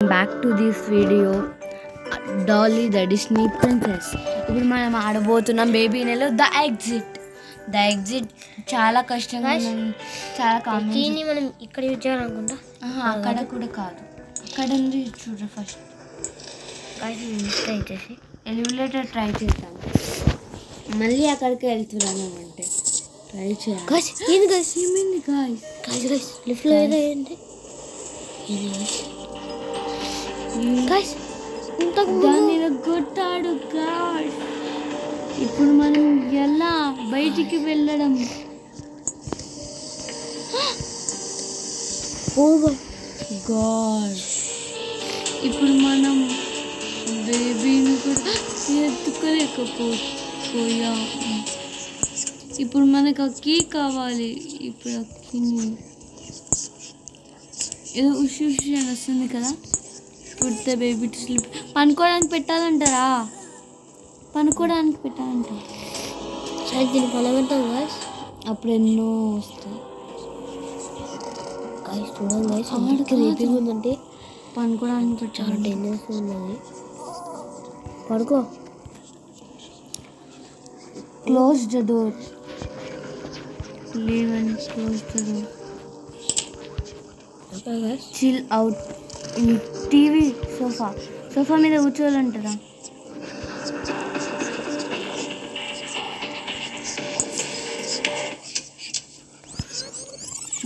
back to this video. Dolly the Disney princess. ఇప్పుడు మనం ఆడబోతున్నాం baby నెల ద ఎగ్జిట్ చాలా కష్టంగా చాలా దీన్ని మనం ఇక్కడ యూజ్ చేయాలనుకుంటా. అక్కడ కూడా కాదు, అక్కడ ఉంది చూడు. ఫస్ట్ ట్రై చేసి ఎలివేటర్ ట్రై చేద్దాం. మళ్ళీ అక్కడికి వెళ్తున్నాను అంటే ట్రై చేయాలి. లిఫ్ట్లో ఏదో ఏంటి దాన్ని కొట్టాడు గాడ్. ఇప్పుడు మనం ఎలా బయటికి వెళ్ళడం? గాడ్, ఇప్పుడు మనం బేబీని కూడా ఎత్తుకోలేకపోయాము. ఇప్పుడు మనకు ఆ కీ కావాలి. ఇప్పుడు ఆ కీని ఏదో ఉషి అని వస్తుంది కదా. పుడితే బేబీ టు స్లీప్. పనుకోవడానికి పెట్టాలంటారా? పనుకోవడానికి పెట్టాలంటారా? సరే దీన్ని పలబెడతాం గాయస్. అప్పుడు ఎన్నో వస్తాయి గాయస్. చూడండి గాయస్, రేపీ ఉందంటే పనుకోవడానికి చాలా డేంజరస్ ఉన్నది. పడుకో. Close the door. Leave and close the door. Okay guys. Chill out in TV sofa మీద కూర్చోవాలంటారా?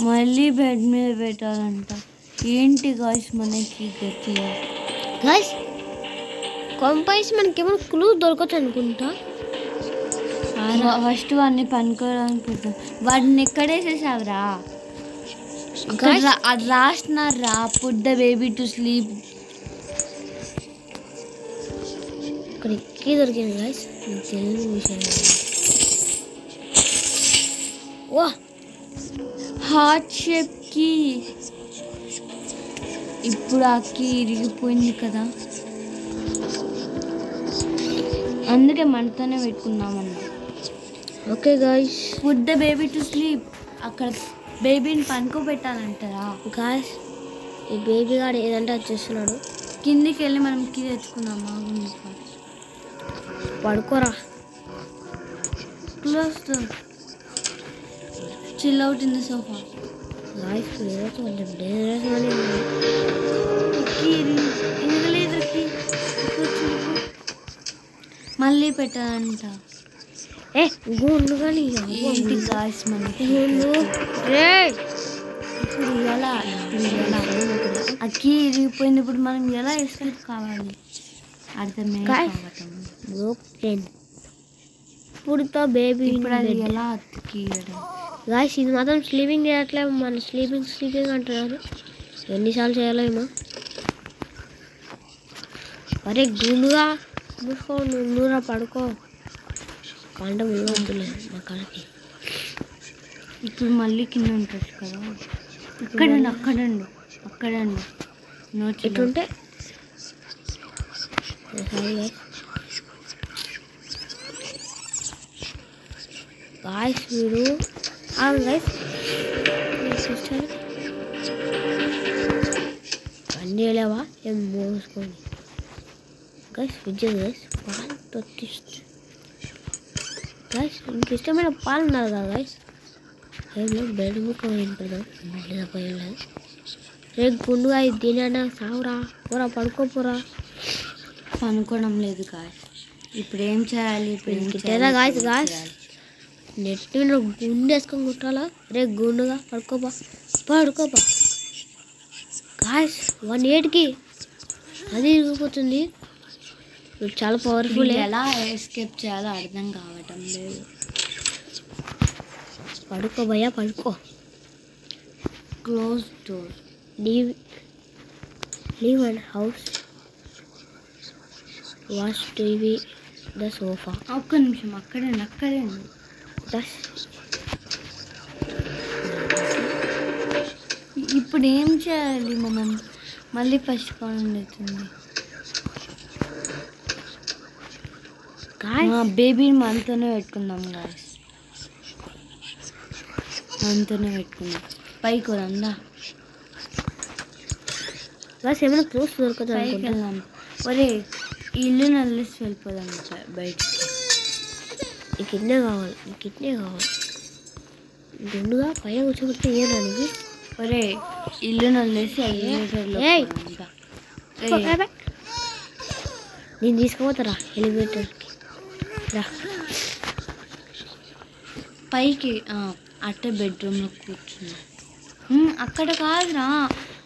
మళ్ళీ బెడ్ మీద పెట్టాలంట. ఏంటి గాయస్ మనకి గతి? గాయస్ కొంపైసి మనకేమో క్లూ దొరకచ్చు అనుకుంటా. ఫస్ట్ వాడిని పనుకోవడానికి పెడతాం. వాడిని ఎక్కడేసేసావురా? అది రాస్తున్నారా, put the baby to sleep. ఇక్కడ ఎక్కి దొరికింది గాయస్. మీకు తెలియని విషయం వా హార్ట్ షేప్ కి. ఇప్పుడు ఆ కీ ఇరిగిపోయింది కదా, అందుకే మనతోనే పెట్టుకున్నామన్నా. Okay guys. Put the baby to sleep. అక్కడ బేబీని పనుకోబెట్టాలంటారా? గాయస్ ఈ బేబీ గాడు ఏదంటే అది చేస్తున్నాడు. కిందికి వెళ్ళి మనం కీ తెచ్చుకుందామా? పడుకోరా. Close the chill out in the sofa. Guys ఏదో కొంచెం డేంజరస్ అని మళ్ళీ పెట్టాలంట. గుండు కానీ ఏంటి గాయస్ మనకి ఇప్పుడు ఎలా అక్కి ఇరిగిపోయింది. ఇప్పుడు మనం ఎలా ఎస్కేప్ కావాలి? అర్థమే కావటం. పుడితో బేబీ ఇప్పుడు అది ఎలా అతికియడం? గాయస్ ఇది మాత్రం స్లీపింగ్ చేయట్లేదు. మన స్లీపింగ్ అంటున్నారు. ఎన్నిసార్లు చేయాలేమో. అరే గుండుగా మూసుకో, నువ్వురా పడుకో. పంట ముళ్ళవుతున్నాయి నా కళ్ళకి. ఇప్పుడు మళ్ళీ కింద ఉంటుంది కదా. అక్కడండి నోట్ ఎట్లుంటే గాయస్ వీడు గాయస్ పని చేయలేవా? ఏం మోసుకోండి గాయస్. విజయ్ గాయస్ పాలు తొట్టిస్తే గాయస్ ఇంక ఇష్టమైన పాలు ఉన్నారు కదా గాయస్. ఏం లేదు, బెడ్ ముక్క వింటుందా? మళ్ళీ పోయలేదు. రేపు గుండుగా తినడా సావురా, పోరా పడుకోపోరా. పనుకోవడం లేదు గాయస్. ఇప్పుడు ఏం చేయాలి? ఇప్పుడు గాయస్ నెట్ మీద గుండు వేసుకొని కుట్టాలా? రేపు గుండుగా పడుకోపా గాయస్. 1:08కి అది ఇరిగిపోతుంది. చాలా పవర్ఫుల్. ఎలా ఎస్కేప్ చేయాలో అర్థం కావటం లేదు. పడుకో భయ్యా పడుకో. Close door. Leave and house. Watch TV the sofa. ఒక్క నిమిషం అక్కడే ఇప్పుడు ఏం చేయాలి మనం? మళ్ళీ ఫస్ట్ పని అవుతుంది. బేబీని మనతోనే పెట్టుకుందాం గాయస్. పైకి రందా. గాయస్ ఏమైనా క్లోజ్ దొరకదు పైకి అనుకుంటా. వెళ్దాం. ఒరే ఈ ఇల్లు నల్లేసి వెళ్ళిపోదాం బయటికి. ఈ కిడ్నీ కావాలి, ఈ కిడ్నీ కావాలి. గుండుగా పైన కూర్చోబెట్టి ఏనానికి. ఒరే ఇల్లు నల్లేసి ఎలివేటర్లో ఏయ్. పోదాం. నేను తీసుకుపోతారా ఎలివేటర్కి రా. పైకి అట్టే బెడ్రూమ్లో కూర్చున్నాం. అక్కడ కాదురా,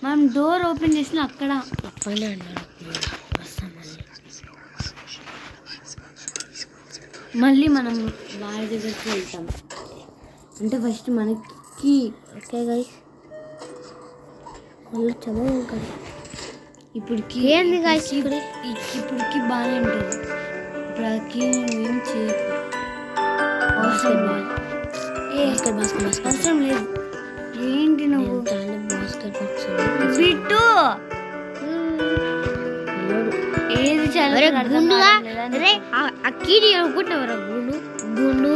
మనం డోర్ ఓపెన్ చేసిన అక్కడ. పైన అన్నాడు వస్తాం మళ్ళీ మనం వారి దగ్గరికి వెళ్తాం. అంటే ఫస్ట్ మనకి ఓకే గైస్ వాళ్ళు చదవ ఇప్పటికి ఏంది guys ఇప్పుడు? ఇప్పటికి బాగానే ఉంటుంది. ఇప్పటికి నువ్వేం చేయకు. అవసరం అవసరం లేదు. ఏంటి నువ్వు బాస్కెట్ బాక్స్ బిట్టు ఏది గుండుగా అరే ఆ కీడి అనుకుంటావరా గుండు గుండు.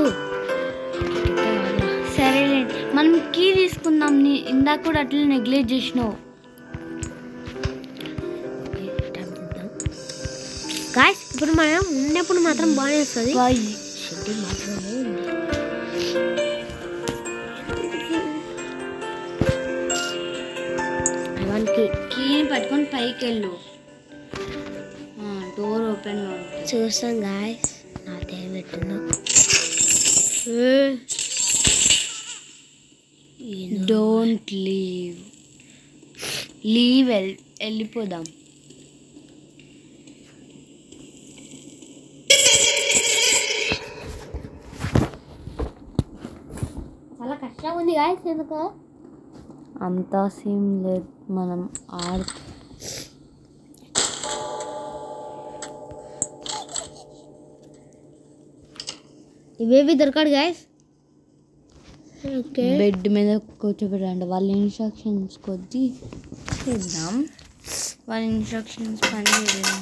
సరేలే మనం కీ తీసుకుందాం. ఇందాక కూడా అట్లా నెగ్లెక్ట్ చేసినావు. గాయస్ ఇప్పుడు మనం ఉన్నప్పుడు మాత్రం బాగానే వస్తుంది. మాత్రమే కీని పట్టుకొని పైకి వెళ్ళు. డోర్ ఓపెన్ చూస్తాం గాయస్. నా తేలి పెట్టిందా. డోంట్ లీవ్ వెళ్ళిపోదాం. చాలా కష్టంగా ఉంది గాయస్. ఎందుకు అంతా సీన్ లేదు. మనం ఇవేవి దొరకడు గాయస్. ఓకే బెడ్ మీద కూర్చోబెట్టండి. వాళ్ళ ఇన్స్ట్రక్షన్స్ కొద్దీ చేద్దాం. వాళ్ళ ఇన్స్ట్రక్షన్స్ పని చేయలేదు.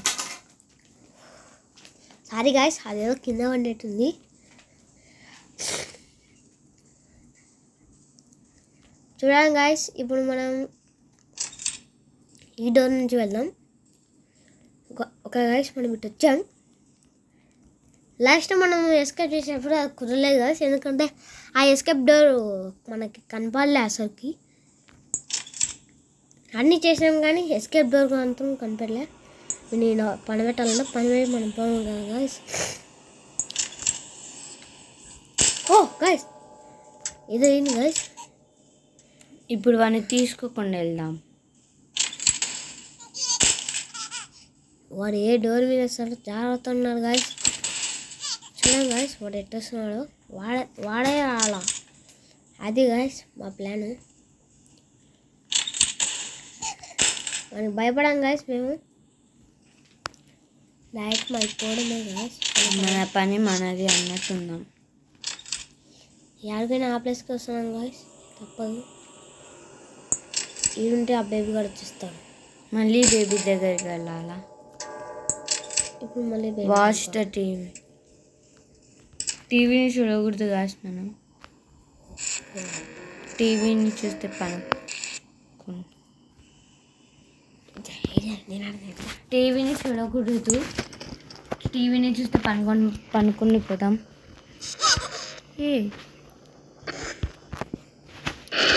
సారీ గాయస్ అదేదో కింద పడినట్టుంది. చూడండి గాయస్ ఇప్పుడు మనం ఈ డోర్ నుంచి వెళ్దాం. ఒక గాయస్ మనం ఇటు వచ్చాం. లాస్ట్ మనం ఎస్కేప్ చేసినప్పుడు అది కుదరలేదు గాయస్. ఎందుకంటే ఆ ఎస్కేప్ డోర్ మనకి కనపడలే అసలుకి. అన్నీ చేసినాం కానీ ఎస్కేప్ డోర్ మాత్రం కనపడలే. నేను పని పెట్టాలంటే పని పెట్టి మనం పోను కదా గాయస్. ఓ గాయస్ ఏదో ఏంటి గాయస్. ఇప్పుడు వాడిని తీసుకోకుండా వెళ్దాం. వాడు ఏ డోర్ మీద వస్తాడో జాగ్రత్త ఉన్నాడు గాయస్. చూడండి గాయస్ వాడు ఎట్టేస్తున్నాడు. వాడే రావాలా. అది గాయస్ మా ప్లాన్. వాడికి భయపడాం గాయస్ మేము. డైరెక్ట్ మా పోవడమే గాయస్. మన పని మనది అన్నట్టున్నాం. ఎక్కడికైనా ఆ ప్లేస్కి వస్తున్నాం గాయస్. తప్పదు. ఈడుంటే ఆ బేబీ కూడా వచ్చేస్తాడు. మళ్ళీ బేబీ దగ్గరికి వెళ్ళాలా? ఇప్పుడు మళ్ళీ వాచ్ ద టీవీని చూడకూడదు కాదు. మనం టీవీని చూస్తే టీవీని చూడకూడదు. టీవీని చూస్తే పనుకొని పోతాం.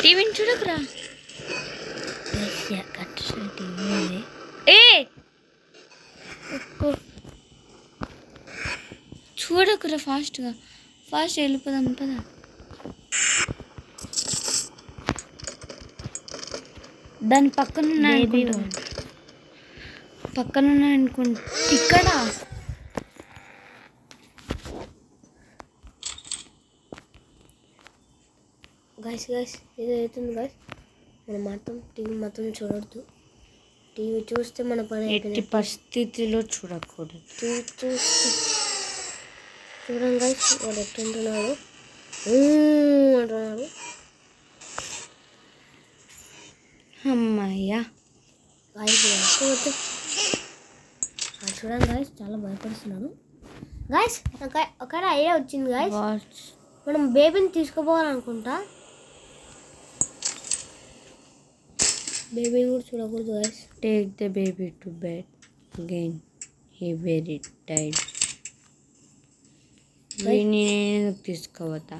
టీవీని చూడకురా. చూడకురా. ఫాస్ట్ వెళ్ళిపోదాం పదా. దాని పక్కన అనుకుంటా ఇక్కడ. గాయస్ ఇది అవుతుంది గాయస్. మనం మాత్రం టీవీ మాత్రం చూడద్దు. టీవీ చూస్తే మన పని ఎట్టి పరిస్థితిలో చూడకూడదు. చూస్తే చూడండి గాయస్ వాడు ఎట్టుంటున్నాడు అంటున్నాడు. అమ్మాయ్యా గాయస్ వద్దు. చూడండి గాయస్ చాలా భయపడుతున్నాడు. గాయస్ ఒక ఐడియా వచ్చింది గాయస్. మనం బేబీని తీసుకుపోవాలనుకుంటా. బేబీని కూడా చూడకూడదు guys. Take the baby to bed again he very tired. వీడిని నేను తీసుకోవద్దా?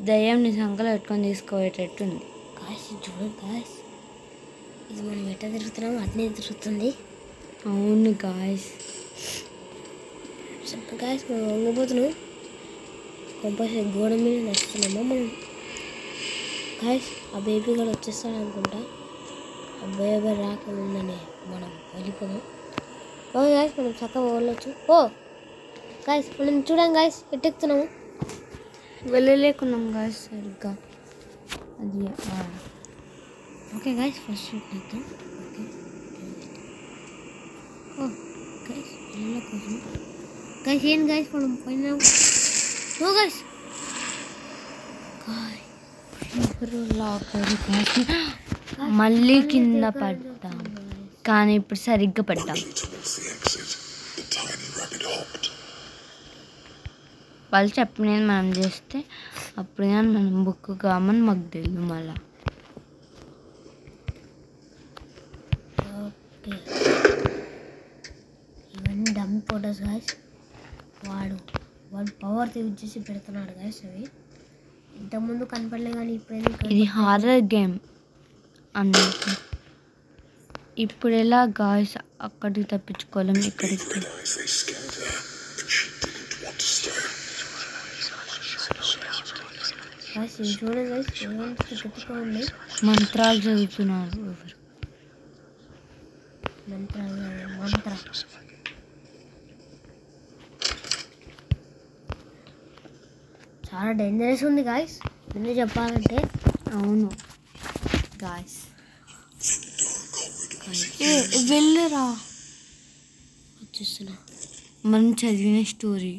దయ్యం నీ సంకలో పెట్టుకొని తీసుకోవేటట్టుంది. గాయస్ చూడండి గాయస్, ఇది మనం ఎట్లా తిరుగుతున్నాము అట్నే తిరుగుతుంది. అవును గాయస్. గాయస్ మనం వంగిపోతున్నాం, కంపల్సరీ గోడ మీద నడుస్తున్నామా మనం. గాయస్ ఆ బేబీ కూడా వచ్చేస్తాడు అనుకుంటా. ఆ బేబీ రాకముందనే మనం వెళ్ళిపోదాం. ఓ గాయస్ మనం చక్కగా వెళ్ళొచ్చు. ఓ గాయస్ మనం చూడండి గాయస్ ఎట్టెక్కుతున్నాము. వెళ్ళలేకున్నాం గాయస్ సరిగ్గా. అది ఓకే గాయస్ ఫస్ట్ ఎక్కుతాం. ఓకే ఓ గాయస్ వెళ్ళకుండా గాయస్ ఏం గాయస్ మనం పైన. ఓ గాయస్ మళ్ళీ కింద పడ్డాం, కానీ ఇప్పుడు సరిగ్గా పడ్డాం. వాళ్ళు చెప్పినది మనం చేస్తే అప్పుడు కానీ మనం బుక్ కామని మాకు తెలియదు మళ్ళా. ఓకే ఇవన్నీ డమ్ ఫోటోస్ గాయస్. వాడు పవర్ యూజ్ చేసి పెడుతున్నాడు గాయస్. అవి ఇంతకుముందు కనపడలే కానీ ఇప్పుడు ఇది హారర్ గేమ్ అన్నట్టు. ఇప్పుడు ఎలా గాయస్ అక్కడికి తప్పించుకోలేం, ఇక్కడికి. గాయస్ ఇది చూడండి గాయస్ ఏమంత గట్టిగా ఉంది. మంత్రాలు చదువుతున్నారు ఎవరు. మంత్ర చాలా డేంజరస్ ఉంది గాయస్ ముందు చెప్పాలంటే. అవును గాయస్. వెళ్ళరా వచ్చేస్తున్నా. మనం చదివిన స్టోరీ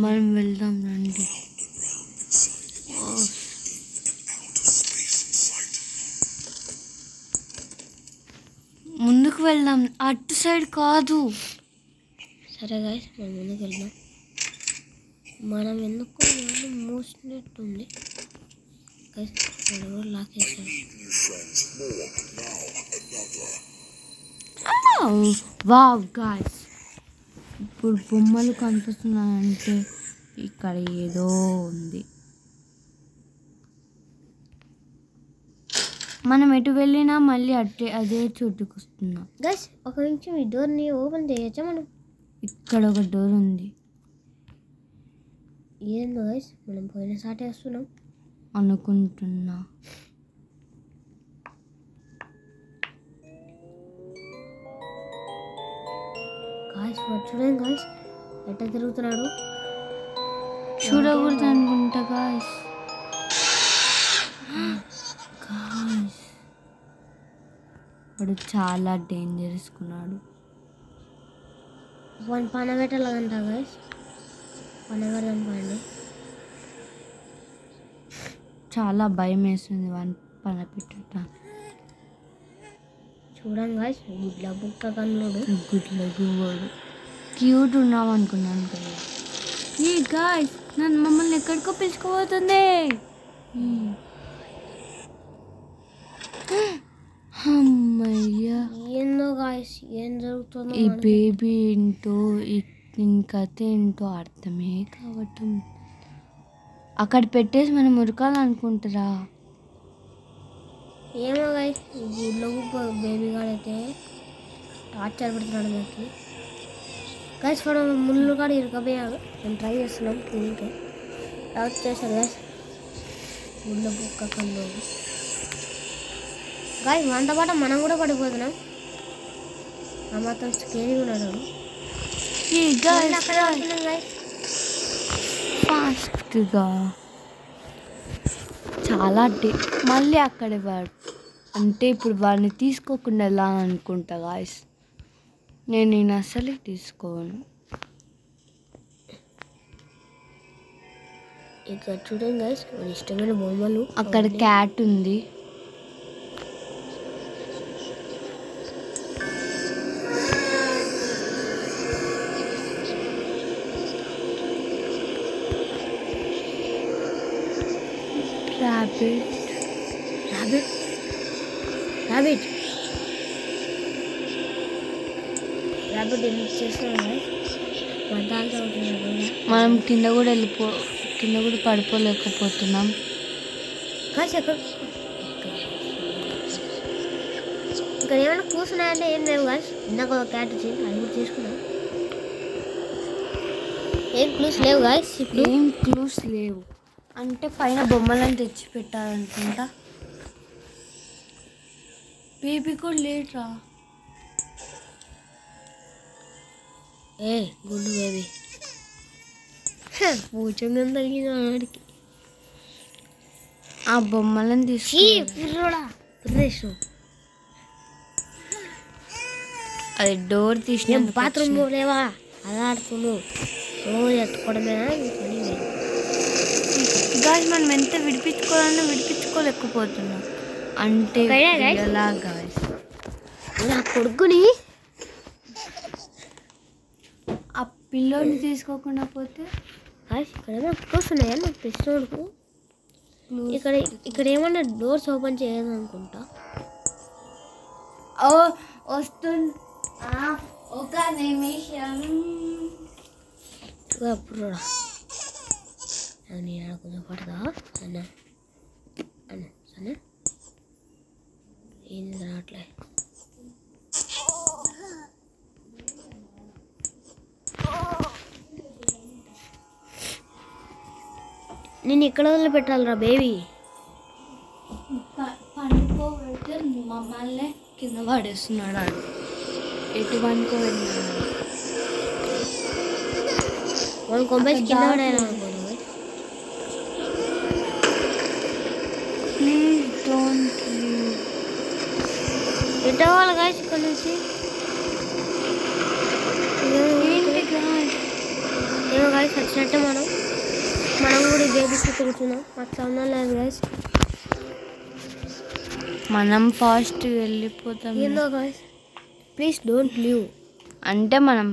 మనం వెళ్దాం రండి. ముందుకు వెళ్దాం, అటు సైడ్ కాదు. సరే గాయస్ మనం ముందుకు వెళ్దాం. మనం ఎందుకు మూసినట్టుంది గాయస్. ఎవరు లాక్ చేశారు. వావ్ గాయస్, ఇప్పుడు బొమ్మలు కనిపిస్తున్నాయంటే ఇక్కడ ఏదో ఉంది. మనం ఎటు వెళ్ళినా మళ్ళీ అదే చోటుకు వస్తున్నాం. గైస్ ఒక నిమిషం ఈ డోర్ని ఓపెన్ చేయొచ్చా మనం? ఇక్కడ ఒక డోర్ ఉంది. ఏందో గైస్ మనం పోయిన సాటే వస్తున్నాం అనుకుంటున్నా. గాయస్ చూడండి గాయస్ ఎట్లా తిరుగుతున్నాడు. చూడకూడదు అనుకుంటా గాయస్. వాడు చాలా డేంజరస్ కున్నాడు. వాడిని పనబెట్టాలంట గాయస్. పనబెడదాం పండి. చాలా భయం వేస్తుంది వాడిని పనపెట్టట. చూడండి గాయస్ గుడ్ల బుక్క కన్నుడు. గుడ్ల గువ్వడు క్యూట్ ఉన్నాం అనుకున్నాను కదా. ఈ గాయస్ నన్ను మమ్మల్ని ఎక్కడికో పిలుచుకుపోతుంది. అమ్మయ్యా, ఏందో గాయస్ ఏం జరుగుతుందో. ఈ బేబీ ఏంటో ఈ కథ ఏంటో అర్థమే కావటం. అక్కడ పెట్టేసి మనం ఉరకాలనుకుంటారా? ఏమో గాయస్ గుడ్లో బేబీ గాడైతే టార్చర్ పెడుతున్నాడు మనకి. గాయస్ వాడు ముళ్ళు కాడ ఇరకపోయాడు. మేము ట్రై చేస్తున్నాం దీనికి. టార్చ్ చేశాడు గాయస్ గుడ్ల బుక్క కన్ను. గాయస్ మనతో పాటు మనం కూడా పడిపోతున్నాం. ఆ మాత్రం స్కేరీ ఉన్నాడు. అక్కడ ఆడుతున్నాం గాయస్ ఫాస్ట్గా. చాలా మళ్ళీ అక్కడ వాడు అంటే ఇప్పుడు వాడిని తీసుకోకుండా ఎలా అనుకుంటా గాయస్. నేను అసలే తీసుకోను. ఇక చూడండి గాయస్ మన ఇష్టమైన బొమ్మలు. అక్కడ క్యాట్ ఉంది. రాబిట్ ర్యాబిట్ ఎందుకు చేస్తున్నాం మద్దాలతో మనం కింద కూడా పడిపోలేకపోతున్నాం. కాసి ఎక్కడ ఇక్కడ ఏమైనా కూర్చున్నాయంటే ఏం లేవు కాసి. ఇందాక ఒక క్యాట్ వచ్చింది, అది కూడా తీసుకున్నాం. ఏం క్లూస్ లేవు గాయస్. ఇప్పుడు ఏం క్లూస్ లేవు అంటే పైన బొమ్మలను తెచ్చి పెట్టారనుకుంటా. బేబీ కూడా లేట్రా. ఏ గుండు బేబీ పూచంగా తగిన వాడికి ఆ బొమ్మలను తీసి ప్రదేశం అది డోర్ తీసిన బాత్రూమ్ లేవా అలా ఆడుతున్నావు రోజు ఎత్తుకోవడమేనా పని. గాయస్ మనం ఎంత విడిపించుకోవాలన్నా విడిపించుకోలేకపోతున్నాం. అంటే ఎలా గాయస్ నా కొడుకుని ఆ పిల్లోని తీసుకోకుండా పోతే ఇక్కడ ఏమైనా కూర్చున్నాయా నాకు తెచ్చినోడుకు. ఇక్కడ ఏమన్నా డోర్స్ ఓపెన్ చేయదు అనుకుంటా. ఓ వస్తుంది ఒక నిమిషం. అప్పుడు నేను కొంచెం పడదా అన్న అన్న సరే ఏంది రావట్లే. నేను ఇక్కడ వదిలిపెట్టాలిరా బేబీ. పండుకోబెడితే మమ్మల్ని కింద పడేస్తున్నాడు. ఆడు ఎటు పండుకోబెట్టినాడు వాళ్ళు కొంపేసి కింద పడేలా. Please don't leave. ఎటు అవ్వాలి గాయస్ ఇక్కడ నుంచి? ఏమో గాయస్ వచ్చినట్టే మనం కూడా బేబీకి తిరుగుతున్నాం. అట్లా ఉన్నా లేదు గాయస్. మనం ఫాస్ట్ వెళ్ళిపోతాం. ఏందో గాయస్ ప్లీజ్ డోంట్ లీవ్ అంటే మనం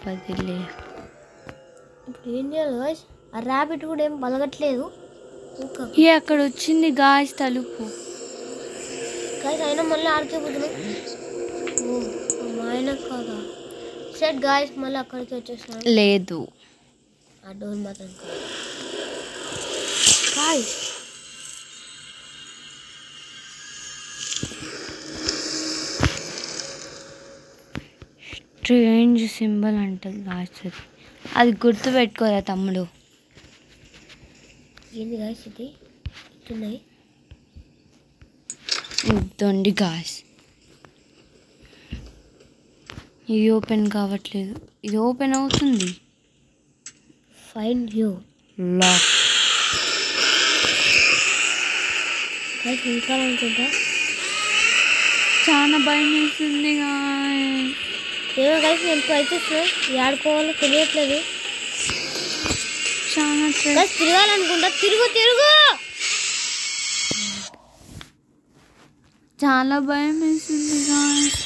వదిలే. ఇప్పుడు ఏం చేయాలి గాయస్? ఆ ర్యాబిట్ కూడా ఏం పలగట్లేదు. అక్కడ వచ్చింది గాయస్ తలుపు. గాయస్ అయినా మళ్ళీ ఆడికే పోతున్నాం. ఓ మా ఆయన కాదా సెట్ గాయస్ మళ్ళీ అక్కడికి వచ్చేస్తాను. లేదు ఆ డోర్ మాత్రం గాయస్. స్ట్రేంజ్ సింబల్ అంటది గాయస్. అది గుర్తు పెట్టుకోరా తమ్ముడు. ఏంది గాయస్ ఇది ఇట్టున్నాయి ఇదండి గాయస్. ఇది ఓపెన్ కావట్లేదు. ఇది ఓపెన్ అవుతుంది. Find you lock. గాయస్ ఇంకా అనుకుంటా. చాలా భయం వేస్తుంది గాయస్. ఏమో గాయస్ నేను ప్రయత్నిస్తున్నా ఆడుకోవాలో తెలియట్లేదు. చాలా తిరగాలనుకుంటా. తిరుగు చాలా భయం వేస్తుంది గాయస్.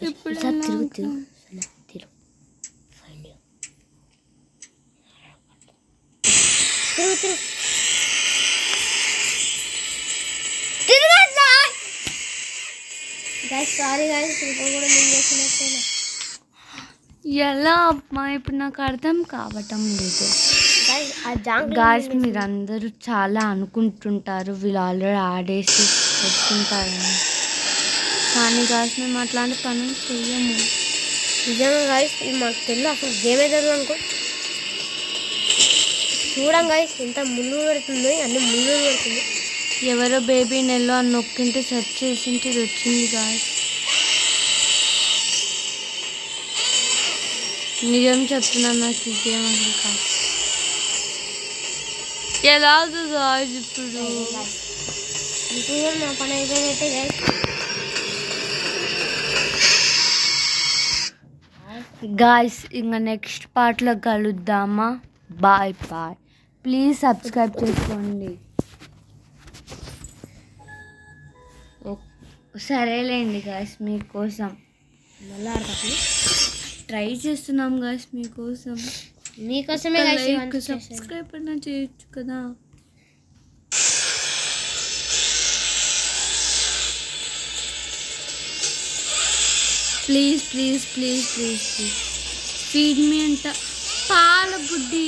ఇప్పుడు తిరుగు సారీ గాయస్ ఇంకా కూడా నేను చేసినట్టే. ఎలా అమ్మా ఇప్పుడు నాకు అర్థం కావటం లేదు గాయస్. మీరందరూ చాలా అనుకుంటుంటారు వీళ్ళు ఆల్రెడీ ఆడేసి వస్తుంటారని. కానీ గాయస్ మేము అట్లాంటి పనులు చెయ్యము. నిజంగా గాయస్ ఇది మాకు తెలియదు అసలు గేమ్ ఏదో అనుకో. చూడం గాయస్ ఎంత ముళ్ళు పెడుతుంది, అన్ని ముళ్ళు పెడుతుంది. ఎవరో బేబీ నెల్లో అని నొక్కింటే సెర్చ్ చేసింటే ఇది వచ్చింది గాయస్. నిజం చెప్తున్నాను నాకు ఈ గేమ్ అసలు కాదు. ఎలాగో గాయస్ ఇప్పుడు నా పని అయిపోయినట్టే గాయస్. గాయస్ ఇంకా నెక్స్ట్ పార్ట్లో కలుద్దామా? Bye bye. ప్లీజ్ సబ్స్క్రైబ్ చేసుకోండి. సరేలేండి గాయస్ మీకోసం మళ్ళీ ఆడతాను ట్రై చేస్తున్నాం గాయస్ మీకోసం. మీకోసమే సబ్స్క్రైబ్ అయినా చేయొచ్చు కదా. Please please please please please feed me అంట పాల బుడ్డి.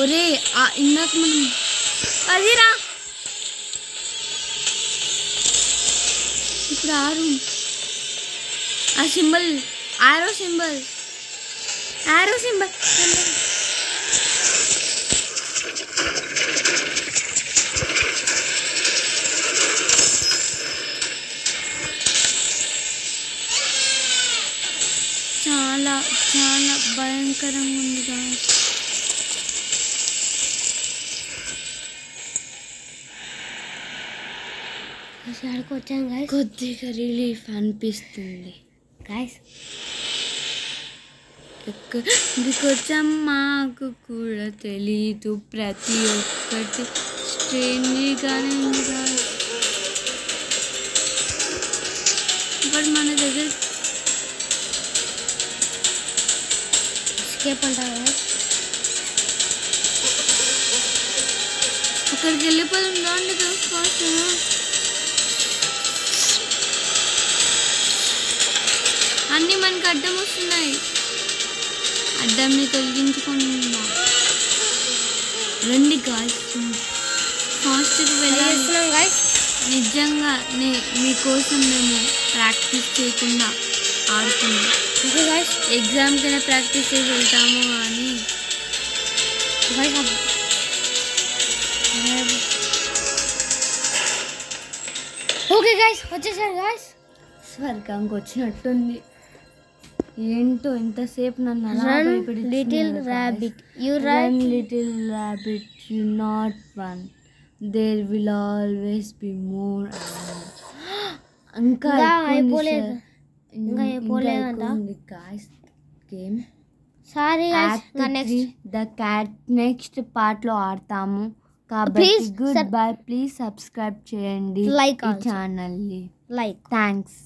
ఒరే ఇందాక మనం అదిరా ఇప్పుడు ఆ సింబల్ ఆరో సింబల్ చాలా చాలా భయంకరంగా ఉంది గాయ్స్. ఆడికి వచ్చాను గాయస్, కొద్దిగా రిలీఫ్ అనిపిస్తుంది గాయస్. ఎక్కడికొచ్చాం మాకు కూడా తెలీదు, ప్రతి ఒక్కటి స్ట్రేంజ్గానే ఉంది గాయ్స్. బట్ మన దగ్గర ఎస్కేప్ అంటారు గాయస్. అక్కడికి వెళ్ళిపోదాం రాండి ఫాస్ట్. అన్నీ మనకి అడ్డం వస్తున్నాయి, అడ్డంని తొలగించుకుందా. రండి గాయ్స్ ఫాస్ట్గా వెళ్ళాలి గాయస్. నిజంగా మీకోసం మేము ప్రాక్టీస్ చేయకుండా ఆడుతున్నాం. ఎగ్జామ్కైనా ప్రాక్టీస్ చేసి వెళ్తాము కానీ ఓకే గాయస్ వచ్చేసారు గాయస్. స్వర్గంకి వచ్చినట్టుంది. ఏంటో ఎంతసేపు నన్ను అలా little rabbit you little rabbit you not one, there will always be more. ఇంకా అయిపోలేదు గాయ్స్ గేమ్. సారీ నెక్స్ట్ పార్ట్లో ఆడతాము కాబట్టి గుడ్ బై. ప్లీజ్ సబ్స్క్రైబ్ చేయండి లైక్ ఛానల్ని. Like thanks.